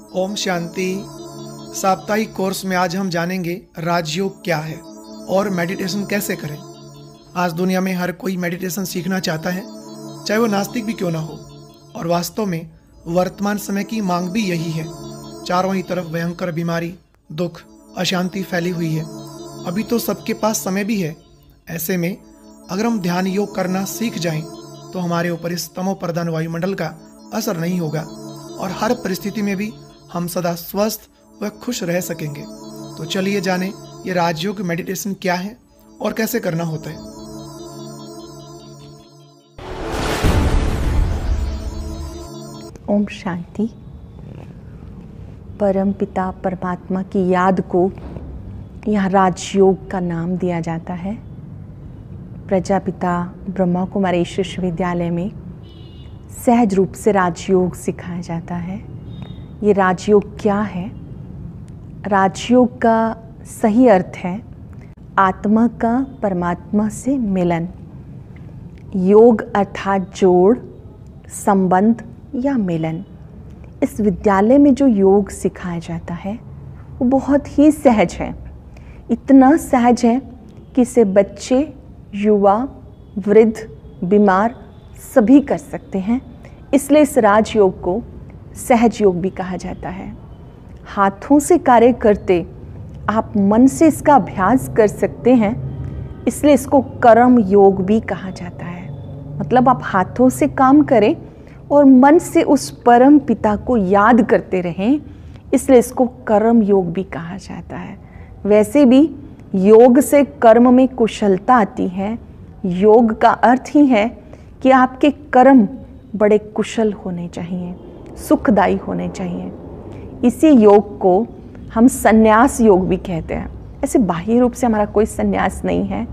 ओम शांति। साप्ताहिक कोर्स में आज हम जानेंगे राजयोग क्या है और मेडिटेशन कैसे करें। आज दुनिया में हर कोई मेडिटेशन सीखना चाहता है, चाहे वो नास्तिक भी क्यों ना हो, और वास्तव में वर्तमान समय की मांग भी यही है। चारों ही तरफ भयंकर बीमारी, दुख, अशांति फैली हुई है। अभी तो सबके पास समय भी है। ऐसे में अगर हम ध्यान योग करना सीख जाएं तो हमारे ऊपर इस तमो प्रधान वायुमंडल का असर नहीं होगा और हर परिस्थिति में भी हम सदा स्वस्थ व खुश रह सकेंगे। तो चलिए जानें ये राजयोग मेडिटेशन क्या है और कैसे करना होता है। ओम शांति। परम पिता परमात्मा की याद को यहाँ राजयोग का नाम दिया जाता है। प्रजापिता ब्रह्मा कुमारेश्वर विश्वविद्यालय में सहज रूप से राजयोग सिखाया जाता है। ये राजयोग क्या है? राजयोग का सही अर्थ है आत्मा का परमात्मा से मिलन। योग अर्थात जोड़, संबंध या मिलन। इस विद्यालय में जो योग सिखाया जाता है वो बहुत ही सहज है। इतना सहज है कि इसे बच्चे, युवा, वृद्ध, बीमार सभी कर सकते हैं। इसलिए इस राजयोग को सहज योग भी कहा जाता है। हाथों से कार्य करते आप मन से इसका अभ्यास कर सकते हैं, इसलिए इसको कर्म योग भी कहा जाता है। मतलब आप हाथों से काम करें और मन से उस परम पिता को याद करते रहें, इसलिए इसको कर्म योग भी कहा जाता है। वैसे भी योग से कर्म में कुशलता आती है। योग का अर्थ ही है कि आपके कर्म बड़े कुशल होने चाहिए, सुखदायी होने चाहिए। इसी योग को हम संन्यास योग भी कहते हैं। ऐसे बाह्य रूप से हमारा कोई संन्यास नहीं है,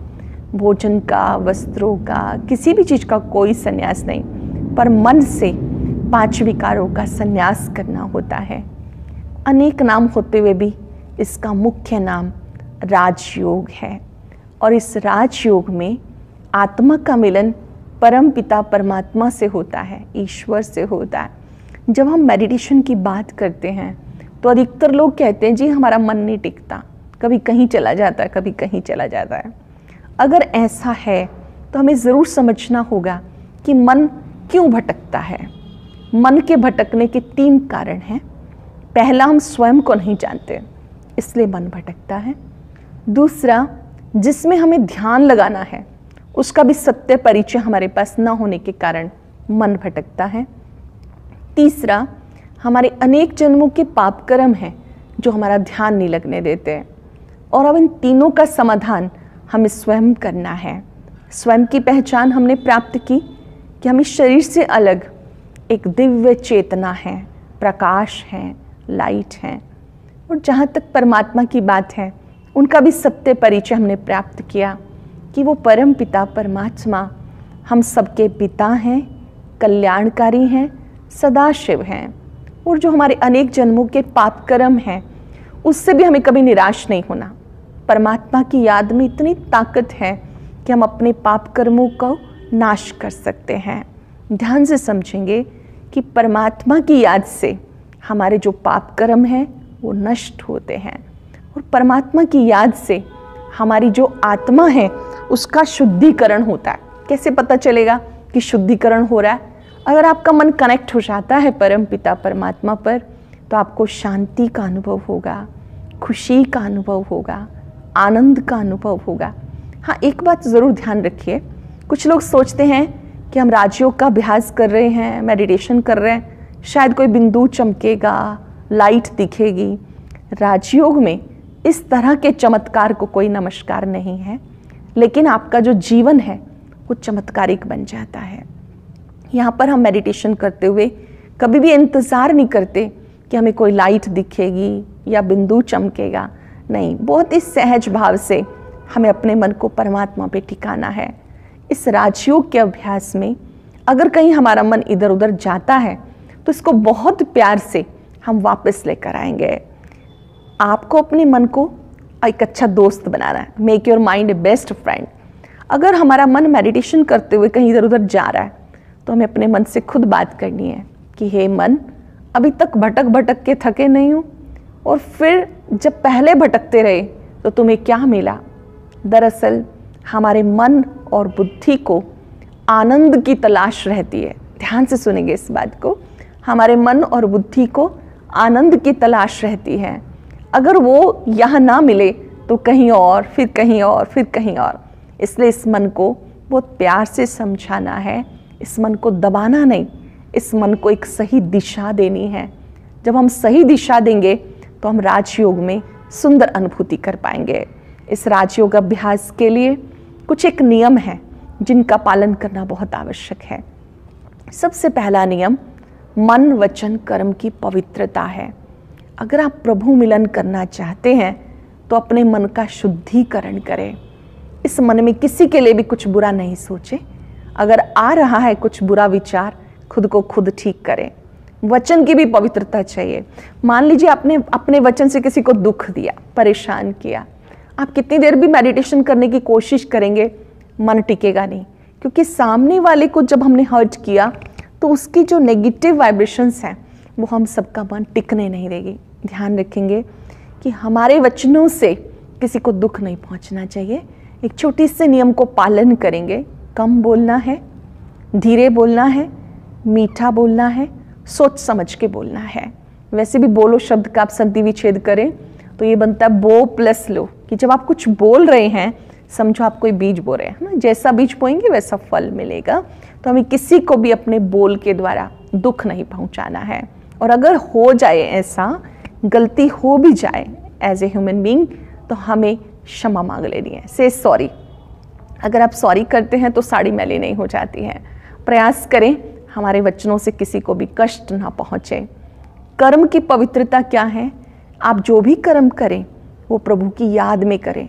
भोजन का, वस्त्रों का, किसी भी चीज़ का कोई संन्यास नहीं, पर मन से 5 विकारों का संन्यास करना होता है। अनेक नाम होते हुए भी इसका मुख्य नाम राजयोग है। और इस राजयोग में आत्मा का मिलन परम पिता परमात्मा से होता है, ईश्वर से होता है। जब हम मेडिटेशन की बात करते हैं तो अधिकतर लोग कहते हैं जी हमारा मन नहीं टिकता, कभी कहीं चला जाता है, कभी कहीं चला जाता है। अगर ऐसा है तो हमें ज़रूर समझना होगा कि मन क्यों भटकता है। मन के भटकने के 3 कारण हैं। पहला, हम स्वयं को नहीं जानते, इसलिए मन भटकता है। दूसरा, जिसमें हमें ध्यान लगाना है उसका भी सत्य परिचय हमारे पास न होने के कारण मन भटकता है। तीसरा, हमारे अनेक जन्मों के पाप कर्म हैं जो हमारा ध्यान नहीं लगने देते हैं। और अब इन तीनों का समाधान हमें स्वयं करना है। स्वयं की पहचान हमने प्राप्त की कि हम इस शरीर से अलग एक दिव्य चेतना है, प्रकाश है, लाइट है। और जहाँ तक परमात्मा की बात है, उनका भी सत्य परिचय हमने प्राप्त किया कि वो परम पिता परमात्मा हम सबके पिता हैं, कल्याणकारी हैं, सदाशिव हैं। और जो हमारे अनेक जन्मों के पाप कर्म हैं उससे भी हमें कभी निराश नहीं होना। परमात्मा की याद में इतनी ताकत है कि हम अपने पाप कर्मों को नाश कर सकते हैं। ध्यान से समझेंगे कि परमात्मा की याद से हमारे जो पाप कर्म हैं वो नष्ट होते हैं और परमात्मा की याद से हमारी जो आत्मा है उसका शुद्धिकरण होता है। कैसे पता चलेगा कि शुद्धिकरण हो रहा है? अगर आपका मन कनेक्ट हो जाता है परम पिता परमात्मा पर तो आपको शांति का अनुभव होगा, खुशी का अनुभव होगा, आनंद का अनुभव होगा। हाँ, एक बात ज़रूर ध्यान रखिए, कुछ लोग सोचते हैं कि हम राजयोग का अभ्यास कर रहे हैं, मेडिटेशन कर रहे हैं, शायद कोई बिंदु चमकेगा, लाइट दिखेगी। राजयोग में इस तरह के चमत्कार को कोई नमस्कार नहीं है, लेकिन आपका जो जीवन है वो चमत्कारिक बन जाता है। यहाँ पर हम मेडिटेशन करते हुए कभी भी इंतज़ार नहीं करते कि हमें कोई लाइट दिखेगी या बिंदु चमकेगा। नहीं, बहुत ही सहज भाव से हमें अपने मन को परमात्मा पे टिकाना है। इस राजयोग के अभ्यास में अगर कहीं हमारा मन इधर उधर जाता है तो इसको बहुत प्यार से हम वापस लेकर आएंगे। आपको अपने मन को एक अच्छा दोस्त बनाना है। Make your mind a best friend. अगर हमारा मन मेडिटेशन करते हुए कहीं इधर उधर जा रहा है तो हमें अपने मन से खुद बात करनी है कि हे मन, अभी तक भटक भटक के थके नहीं हो, और फिर जब पहले भटकते रहे तो तुम्हें क्या मिला? दरअसल हमारे मन और बुद्धि को आनंद की तलाश रहती है। ध्यान से सुनेंगे इस बात को। हमारे मन और बुद्धि को आनंद की तलाश रहती है। अगर वो यहाँ ना मिले तो कहीं और, फिर कहीं और, फिर कहीं और। इसलिए इस मन को बहुत प्यार से समझाना है, इस मन को दबाना नहीं, इस मन को एक सही दिशा देनी है। जब हम सही दिशा देंगे तो हम राजयोग में सुंदर अनुभूति कर पाएंगे। इस राजयोग अभ्यास के लिए कुछ एक नियम है जिनका पालन करना बहुत आवश्यक है। सबसे पहला नियम मन वचन कर्म की पवित्रता है। अगर आप प्रभु मिलन करना चाहते हैं तो अपने मन का शुद्धिकरण करें। इस मन में किसी के लिए भी कुछ बुरा नहीं सोचें। अगर आ रहा है कुछ बुरा विचार, खुद को खुद ठीक करें। वचन की भी पवित्रता चाहिए। मान लीजिए आपने अपने वचन से किसी को दुख दिया, परेशान किया, आप कितनी देर भी मेडिटेशन करने की कोशिश करेंगे, मन टिकेगा नहीं। क्योंकि सामने वाले को जब हमने हर्ट किया तो उसकी जो नेगेटिव वाइब्रेशंस हैं वो हम सबका मन टिकने नहीं देगी। ध्यान रखेंगे कि हमारे वचनों से किसी को दुख नहीं पहुंचना चाहिए। एक छोटी से नियम को पालन करेंगे। कम बोलना है, धीरे बोलना है, मीठा बोलना है, सोच समझ के बोलना है। वैसे भी बोलो शब्द का आप संधि विच्छेद करें तो ये बनता है बो प्लस लो, कि जब आप कुछ बोल रहे हैं समझो आप कोई बीज बो रहे हैं ना, जैसा बीज बोएंगे वैसा फल मिलेगा। तो हमें किसी को भी अपने बोल के द्वारा दुख नहीं पहुंचाना है। और अगर हो जाए ऐसा, गलती हो भी जाए एज ए ह्यूमन बीइंग, तो हमें क्षमा मांग लेनी है। से सॉरी। अगर आप सॉरी करते हैं तो साड़ी मैली नहीं हो जाती है। प्रयास करें हमारे वचनों से किसी को भी कष्ट ना पहुंचे। कर्म की पवित्रता क्या है? आप जो भी कर्म करें वो प्रभु की याद में करें।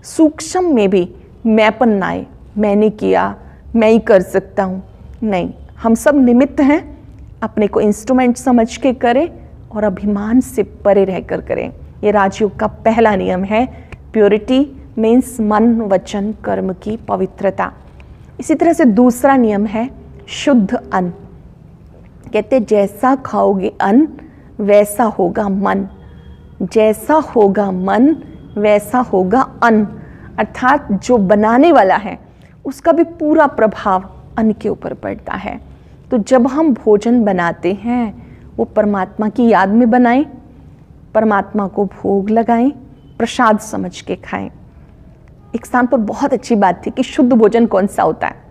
सूक्ष्म में भी मैंपन ना आए, मैंने किया, मैं ही कर सकता हूँ, नहीं। हम सब निमित्त हैं, अपने को इंस्ट्रूमेंट समझ के करें और अभिमान से परे रहकर करें। ये राजयोग का पहला नियम है। प्योरिटी मीन्स मन वचन कर्म की पवित्रता। इसी तरह से दूसरा नियम है शुद्ध अन्न। कहते जैसा खाओगे अन्न वैसा होगा मन, जैसा होगा मन वैसा होगा अन्न। अर्थात जो बनाने वाला है उसका भी पूरा प्रभाव अन्न के ऊपर पड़ता है। तो जब हम भोजन बनाते हैं वो परमात्मा की याद में बनाएं, परमात्मा को भोग लगाएं, प्रसाद समझ के खाएं। एक स्थान पर बहुत अच्छी बात थी कि शुद्ध भोजन कौन सा होता है।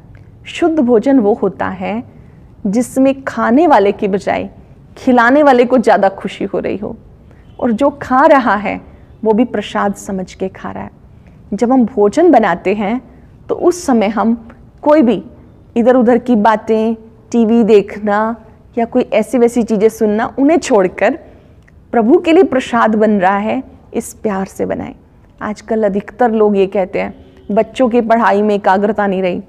शुद्ध भोजन वो होता है जिसमें खाने वाले की बजाय खिलाने वाले को ज़्यादा खुशी हो रही हो, और जो खा रहा है वो भी प्रसाद समझ के खा रहा है। जब हम भोजन बनाते हैं तो उस समय हम कोई भी इधर उधर की बातें, टीवी देखना या कोई ऐसी वैसी चीज़ें सुनना, उन्हें छोड़कर प्रभु के लिए प्रसाद बन रहा है, इस प्यार से बनाएं। आजकल अधिकतर लोग ये कहते हैं बच्चों की पढ़ाई में एकाग्रता नहीं रही।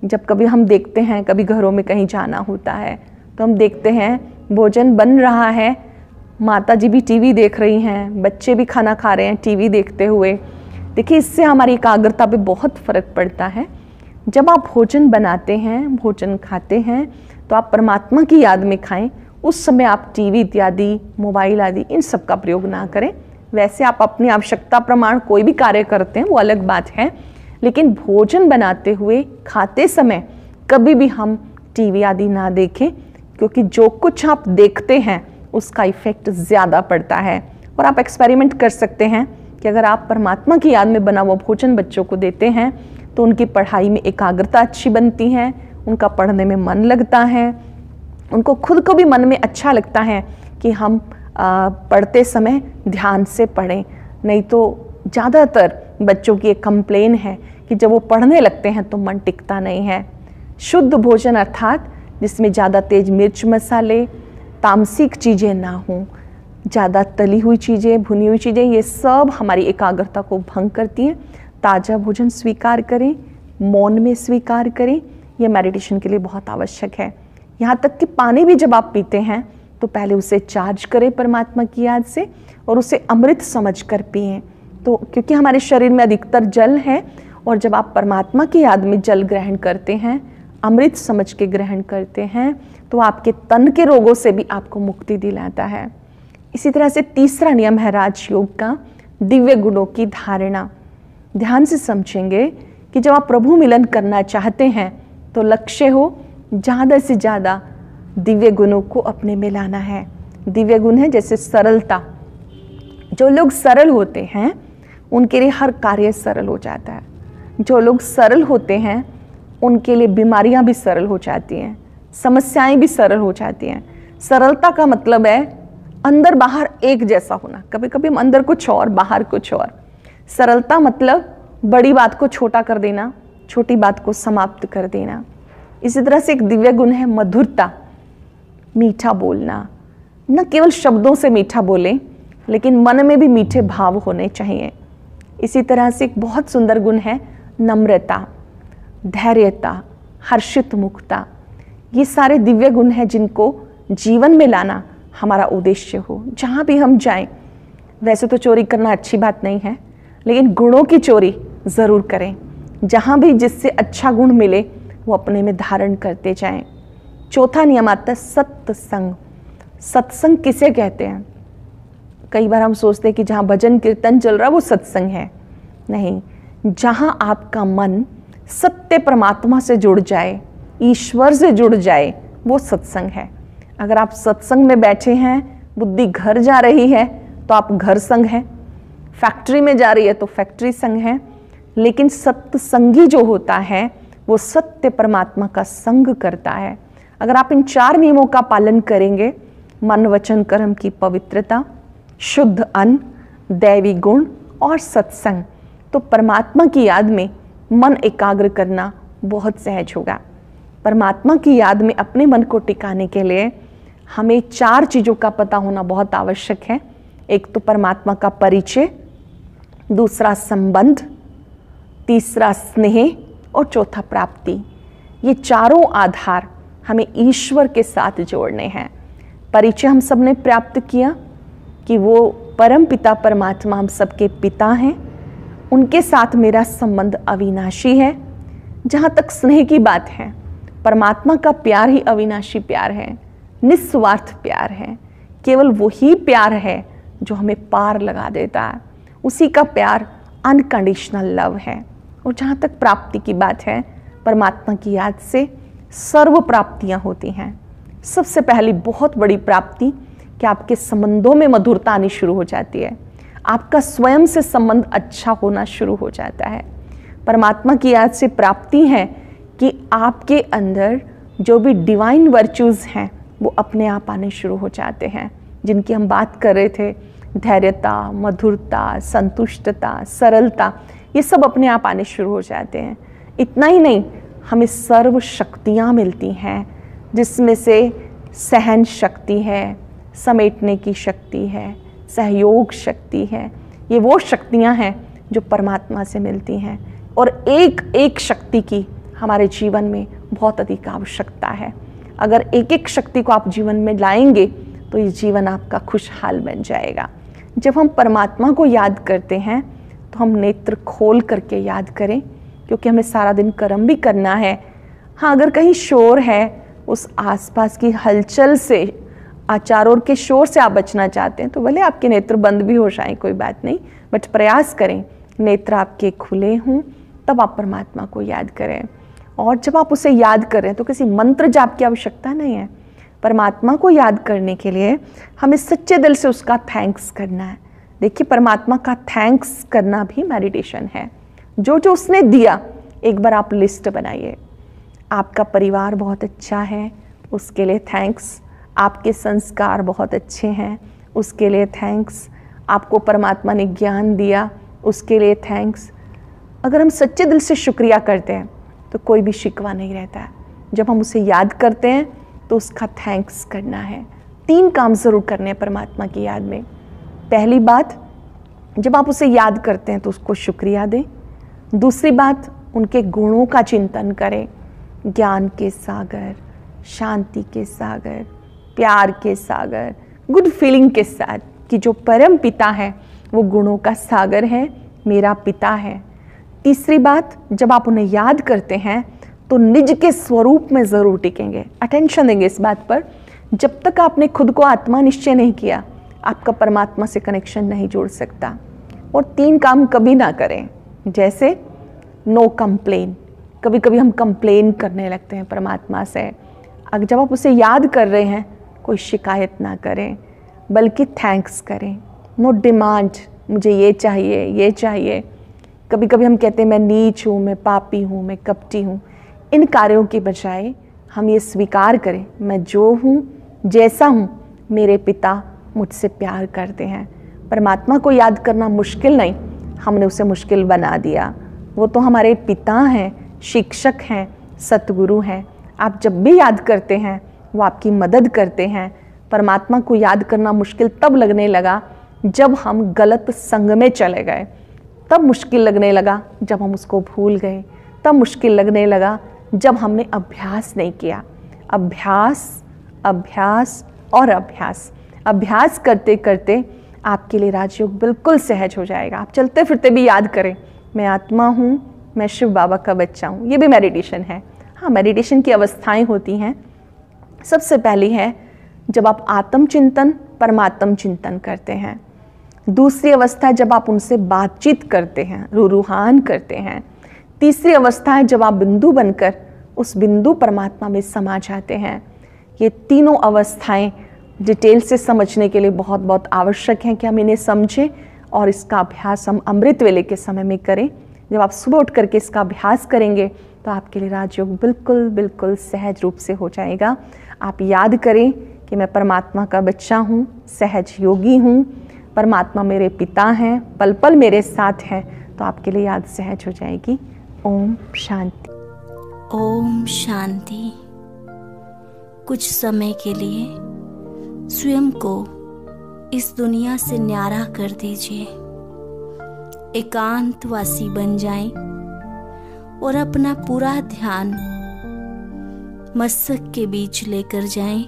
जब कभी हम देखते हैं, कभी घरों में कहीं जाना होता है तो हम देखते हैं भोजन बन रहा है, माता जी भी टीवी देख रही हैं, बच्चे भी खाना खा रहे हैं टीवी देखते हुए। देखिए इससे हमारी एकाग्रता पे बहुत फ़र्क पड़ता है। जब आप भोजन बनाते हैं, भोजन खाते हैं तो आप परमात्मा की याद में खाएं। उस समय आप टीवी इत्यादि, मोबाइल आदि इन सब का प्रयोग ना करें। वैसे आप अपनी आवश्यकता प्रमाण कोई भी कार्य करते हैं वो अलग बात है, लेकिन भोजन बनाते हुए, खाते समय कभी भी हम टीवी आदि ना देखें, क्योंकि जो कुछ आप देखते हैं उसका इफेक्ट ज़्यादा पड़ता है। और आप एक्सपेरिमेंट कर सकते हैं कि अगर आप परमात्मा की याद में बना हुआ भोजन बच्चों को देते हैं तो उनकी पढ़ाई में एकाग्रता अच्छी बनती है, उनका पढ़ने में मन लगता है, उनको खुद को भी मन में अच्छा लगता है कि हम पढ़ते समय ध्यान से पढ़ें। नहीं तो ज़्यादातर बच्चों की एक कंप्लेन है कि जब वो पढ़ने लगते हैं तो मन टिकता नहीं है। शुद्ध भोजन अर्थात जिसमें ज़्यादा तेज मिर्च मसाले, तामसिक चीज़ें ना हों, ज़्यादा तली हुई चीज़ें, भुनी हुई चीज़ें, ये सब हमारी एकाग्रता को भंग करती हैं। ताज़ा भोजन स्वीकार करें, मौन में स्वीकार करें, ये मेडिटेशन के लिए बहुत आवश्यक है। यहाँ तक कि पानी भी जब आप पीते हैं तो पहले उसे चार्ज करें परमात्मा की याद से और उसे अमृत समझ कर पिएं। तो क्योंकि हमारे शरीर में अधिकतर जल है, और जब आप परमात्मा की याद में जल ग्रहण करते हैं, अमृत समझ के ग्रहण करते हैं तो आपके तन के रोगों से भी आपको मुक्ति दिलाता है। इसी तरह से तीसरा नियम है राजयोग का, दिव्य गुणों की धारणा। ध्यान से समझेंगे कि जब आप प्रभु मिलन करना चाहते हैं तो लक्ष्य हो ज़्यादा से ज़्यादा दिव्य गुणों को अपने में लाना है। दिव्य गुण है जैसे सरलता। जो लोग सरल होते हैं उनके लिए हर कार्य सरल हो जाता है। जो लोग सरल होते हैं उनके लिए बीमारियां भी सरल हो जाती हैं, समस्याएं भी सरल हो जाती हैं। सरलता का मतलब है अंदर बाहर एक जैसा होना। कभी कभी हम अंदर कुछ और बाहर कुछ और। सरलता मतलब बड़ी बात को छोटा कर देना, छोटी बात को समाप्त कर देना। इसी तरह से एक दिव्य गुण है मधुरता, मीठा बोलना। न केवल शब्दों से मीठा बोलें लेकिन मन में भी मीठे भाव होने चाहिए। इसी तरह से एक बहुत सुंदर गुण है नम्रता, धैर्यता, हर्षित मुखता। ये सारे दिव्य गुण हैं जिनको जीवन में लाना हमारा उद्देश्य हो। जहाँ भी हम जाएं, वैसे तो चोरी करना अच्छी बात नहीं है लेकिन गुणों की चोरी ज़रूर करें। जहाँ भी जिससे अच्छा गुण मिले वो अपने में धारण करते जाएं। चौथा नियम आता है सत्संग। सत्संग किसे कहते हैं? कई बार हम सोचते हैं कि जहाँ भजन कीर्तन चल रहा है वो सत्संग है। नहीं, जहाँ आपका मन सत्य परमात्मा से जुड़ जाए, ईश्वर से जुड़ जाए, वो सत्संग है। अगर आप सत्संग में बैठे हैं, बुद्धि घर जा रही है तो आप घर संग हैं, फैक्ट्री में जा रही है तो फैक्ट्री संग है। लेकिन सत्संगी जो होता है वो सत्य परमात्मा का संग करता है। अगर आप इन 4 नियमों का पालन करेंगे, मन वचन कर्म की पवित्रता, शुद्ध अन्न, दैवी गुण और सत्संग, तो परमात्मा की याद में मन एकाग्र करना बहुत सहज होगा। परमात्मा की याद में अपने मन को टिकाने के लिए हमें 4 चीज़ों का पता होना बहुत आवश्यक है। एक तो परमात्मा का परिचय, दूसरा संबंध, तीसरा स्नेह और चौथा प्राप्ति। ये चारों आधार हमें ईश्वर के साथ जोड़ने हैं। परिचय हम सब ने प्राप्त किया कि वो परम पिता परमात्मा हम सबके पिता हैं, उनके साथ मेरा संबंध अविनाशी है। जहाँ तक स्नेह की बात है, परमात्मा का प्यार ही अविनाशी प्यार है, निस्वार्थ प्यार है। केवल वही प्यार है जो हमें पार लगा देता है, उसी का प्यार अनकंडीशनल लव है। और जहाँ तक प्राप्ति की बात है, परमात्मा की याद से सर्व प्राप्तियाँ होती हैं। सबसे पहली बहुत बड़ी प्राप्ति कि आपके संबंधों में मधुरता आनी शुरू हो जाती है, आपका स्वयं से संबंध अच्छा होना शुरू हो जाता है। परमात्मा की याद से प्राप्ति है कि आपके अंदर जो भी डिवाइन वर्च्यूज़ हैं वो अपने आप आने शुरू हो जाते हैं, जिनकी हम बात कर रहे थे, धैर्यता, मधुरता, संतुष्टता, सरलता, ये सब अपने आप आने शुरू हो जाते हैं। इतना ही नहीं, हमें सर्व शक्तियाँ मिलती हैं, जिसमें से सहन शक्ति है, समेटने की शक्ति है, सहयोग शक्ति है। ये वो शक्तियाँ हैं जो परमात्मा से मिलती हैं और एक एक शक्ति की हमारे जीवन में बहुत अधिक आवश्यकता है। अगर एक एक शक्ति को आप जीवन में लाएंगे तो ये जीवन आपका खुशहाल बन जाएगा। जब हम परमात्मा को याद करते हैं तो हम नेत्र खोल करके याद करें, क्योंकि हमें सारा दिन कर्म भी करना है। हाँ, अगर कहीं शोर है, उस आसपास की हलचल से, आचारों के शोर से आप बचना चाहते हैं तो भले आपके नेत्र बंद भी हो जाएं, कोई बात नहीं, बट प्रयास करें नेत्र आपके खुले हों, तब आप परमात्मा को याद करें। और जब आप उसे याद करें तो किसी मंत्र जाप की आवश्यकता नहीं है। परमात्मा को याद करने के लिए हमें सच्चे दिल से उसका थैंक्स करना है। देखिए, परमात्मा का थैंक्स करना भी मेडिटेशन है। जो जो उसने दिया, एक बार आप लिस्ट बनाइए। आपका परिवार बहुत अच्छा है, उसके लिए थैंक्स। आपके संस्कार बहुत अच्छे हैं, उसके लिए थैंक्स। आपको परमात्मा ने ज्ञान दिया, उसके लिए थैंक्स। अगर हम सच्चे दिल से शुक्रिया करते हैं तो कोई भी शिकवा नहीं रहता है। जब हम उसे याद करते हैं तो उसका थैंक्स करना है। 3 काम ज़रूर करने हैं परमात्मा की याद में। पहली बात, जब आप उसे याद करते हैं तो उसको शुक्रिया दें। दूसरी बात, उनके गुणों का चिंतन करें। ज्ञान के सागर, शांति के सागर, प्यार के सागर, गुड फीलिंग के साथ कि जो परम पिता है वो गुणों का सागर है, मेरा पिता है। तीसरी बात, जब आप उन्हें याद करते हैं तो निज के स्वरूप में ज़रूर टिकेंगे। अटेंशन देंगे इस बात पर। जब तक आपने खुद को आत्मा निश्चय नहीं किया, आपका परमात्मा से कनेक्शन नहीं जुड़ सकता। और 3 काम कभी ना करें, जैसे नो कंप्लेन। कभी कभी हम कंप्लेन करने लगते हैं परमात्मा से। अगर जब आप उसे याद कर रहे हैं, कोई शिकायत ना करें, बल्कि थैंक्स करें। नो डिमांड, मुझे ये चाहिए, ये चाहिए। कभी कभी हम कहते हैं मैं नीच हूँ, मैं पापी हूँ, मैं कपटी हूँ। इन कार्यों के बजाय हम ये स्वीकार करें, मैं जो हूँ, जैसा हूँ, मेरे पिता मुझसे प्यार करते हैं। परमात्मा को याद करना मुश्किल नहीं, हमने उसे मुश्किल बना दिया। वो तो हमारे पिता हैं, शिक्षक हैं, सतगुरु हैं। आप जब भी याद करते हैं, वो आपकी मदद करते हैं। परमात्मा को याद करना मुश्किल तब लगने लगा जब हम गलत संग में चले गए, तब मुश्किल लगने लगा जब हम उसको भूल गए, तब मुश्किल लगने लगा जब हमने अभ्यास नहीं किया। अभ्यास, अभ्यास और अभ्यास। अभ्यास करते करते आपके लिए राजयोग बिल्कुल सहज हो जाएगा। आप चलते फिरते भी याद करें, मैं आत्मा हूँ, मैं शिव बाबा का बच्चा हूँ। ये भी मेडिटेशन है। हाँ, मेडिटेशन की अवस्थाएं होती हैं। सबसे पहली है जब आप आत्मचिंतन, परमात्म चिंतन करते हैं। दूसरी अवस्था है जब आप उनसे बातचीत करते हैं, रूहान करते हैं। तीसरी अवस्था है जब आप बिंदु बनकर उस बिंदु परमात्मा में समा जाते हैं। ये तीनों अवस्थाएं डिटेल से समझने के लिए बहुत बहुत आवश्यक हैं कि हम इन्हें समझें और इसका अभ्यास हम अमृत वेले के समय में करें। जब आप सुबह उठ करके इसका अभ्यास करेंगे तो आपके लिए राजयोग बिल्कुल बिल्कुल सहज रूप से हो जाएगा। आप याद करें कि मैं परमात्मा का बच्चा हूँ, सहज योगी हूँ, परमात्मा मेरे पिता हैं, पल पल मेरे साथ हैं, तो आपके लिए याद सहज हो जाएगी। ओम शांति। ओम शांति। कुछ समय के लिए स्वयं को इस दुनिया से न्यारा कर दीजिए। एकांतवासी बन जाएं और अपना पूरा ध्यान मस्तक के बीच लेकर जाएं,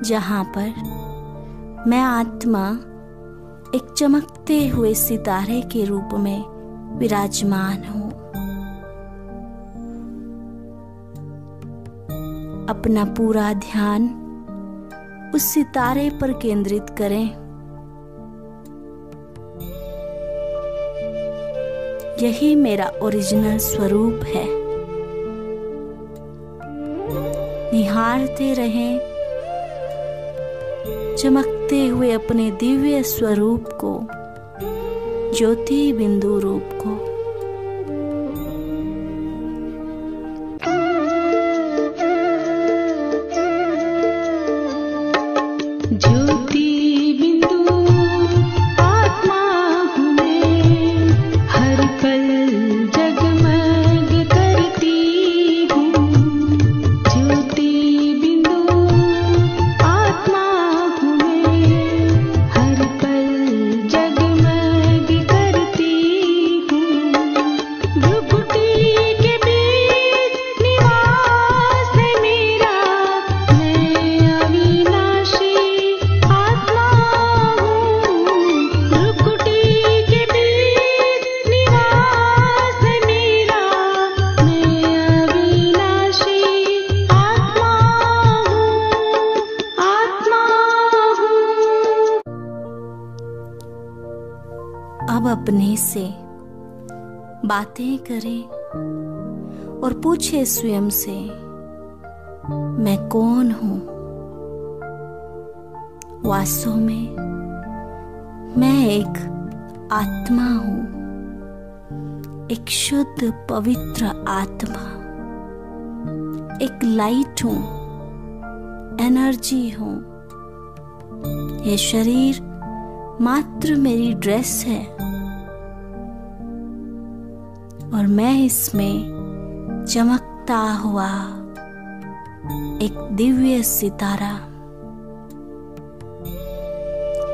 जहां पर मैं आत्मा एक चमकते हुए सितारे के रूप में विराजमान हूं। अपना पूरा ध्यान उस सितारे पर केंद्रित करें। यही मेरा ओरिजिनल स्वरूप है। निहारते रहें चमकते हुए अपने दिव्य स्वरूप को, ज्योति बिंदु रूप को। अब अपने से बातें करें और पूछे स्वयं से, मैं कौन हूं? वास्तव में मैं एक आत्मा हूं, एक शुद्ध पवित्र आत्मा, एक लाइट हूं, एनर्जी हूं। ये शरीर मात्र मेरी ड्रेस है और मैं इसमें चमकता हुआ एक दिव्य सितारा।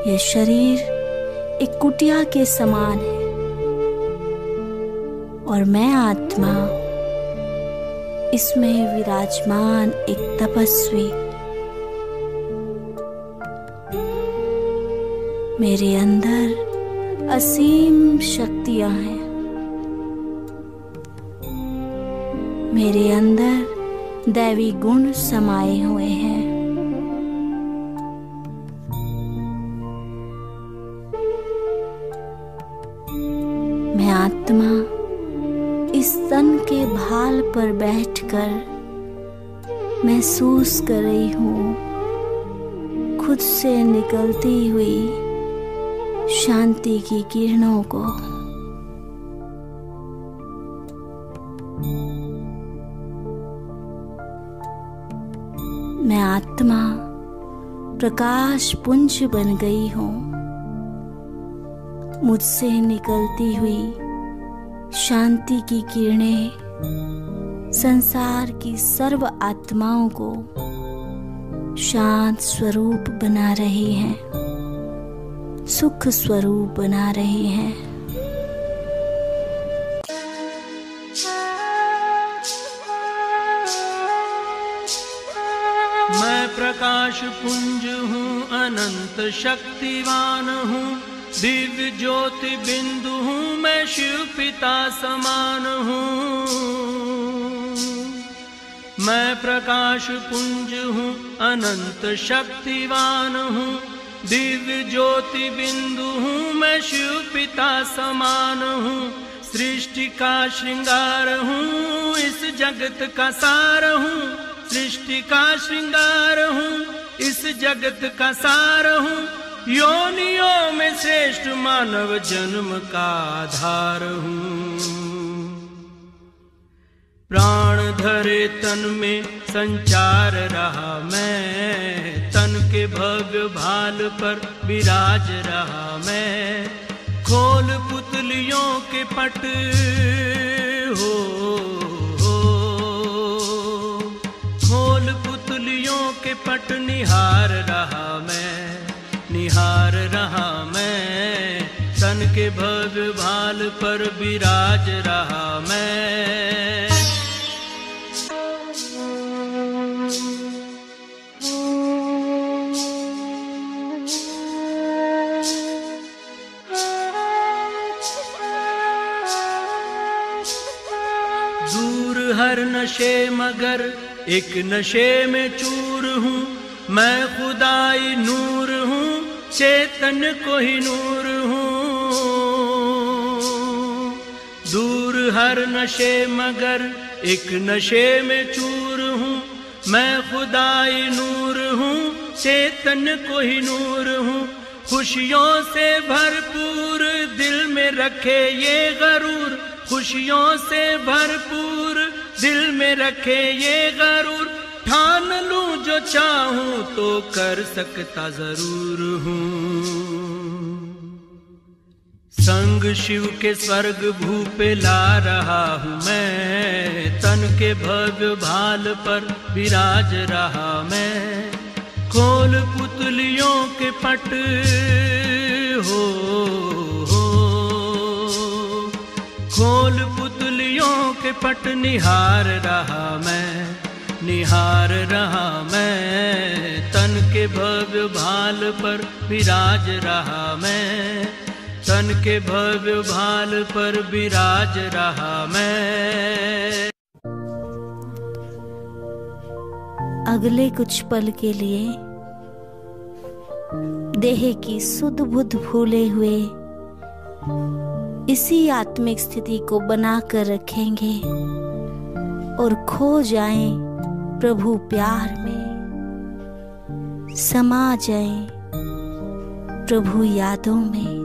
यह शरीर एक कुटिया के समान है और मैं आत्मा इसमें विराजमान एक तपस्वी। मेरे अंदर असीम शक्तियां हैं मेरे अंदर दैवी गुण समाये हुए हैं। मैं आत्मा इस तन के भाल पर बैठकर महसूस कर रही हूँ खुद से निकलती हुई शांति की किरणों को। मैं आत्मा प्रकाश पुंज बन गई हूँ। मुझसे निकलती हुई शांति की किरणें संसार की सर्व आत्माओं को शांत स्वरूप बना रही हैं, सुख स्वरूप बना रही हैं। मैं प्रकाश पुंज हूँ, अनंत शक्तिवान हूँ, दिव्य ज्योति बिंदु हूँ, मैं शिव पिता समान हूँ। मैं प्रकाश पुंज हूँ, अनंत शक्तिवान हूँ, दिव्य ज्योति बिंदु हूँ, मैं शिव पिता समान हूँ। सृष्टि का श्रृंगार हूँ, इस जगत का सार हूँ, सृष्टि का श्रृंगार हूँ, इस जगत का सार हूँ। योनियों में श्रेष्ठ मानव जन्म का आधार हूँ। प्राण धरे तन में संचार रहा मैं, तन के भव्य भाल पर विराज रहा मैं। खोल पुतलियों के पट खोल पुतलियों के पट निहार रहा मैं, निहार रहा मैं। तन के भव्य भाल पर विराज रहा मैं। दूर हर नशे मगर एक नशे में चूर हूँ, मैं खुदाई नूर हूँ, चेतन को ही नूर हूँ। दूर हर नशे मगर एक नशे में चूर हूँ, मैं खुदाई नूर हूँ, चेतन को ही नूर हूँ। खुशियों से भरपूर दिल में रखे ये गरूर, खुशियों से भरपूर दिल में रखे ये गरूर। ठान लूं जो चाहूं तो कर सकता जरूर हूँ। संग शिव के स्वर्ग भू पे ला रहा हूँ मैं, तन के भव्य भाल पर विराज रहा मैं। खोल पुतलियों के पट खोल पुतलियों के पट निहार रहा मैं, निहार रहा मैं। तन के भव्य भाल पर विराज रहा मैं, तन के भव्य भाल पर विराज रहा मैं। अगले कुछ पल के लिए देह की सुध बुध भूले हुए इसी आत्मिक स्थिति को बनाकर रखेंगे और खो जाएं प्रभु प्यार में, समा जाएं प्रभु यादों में।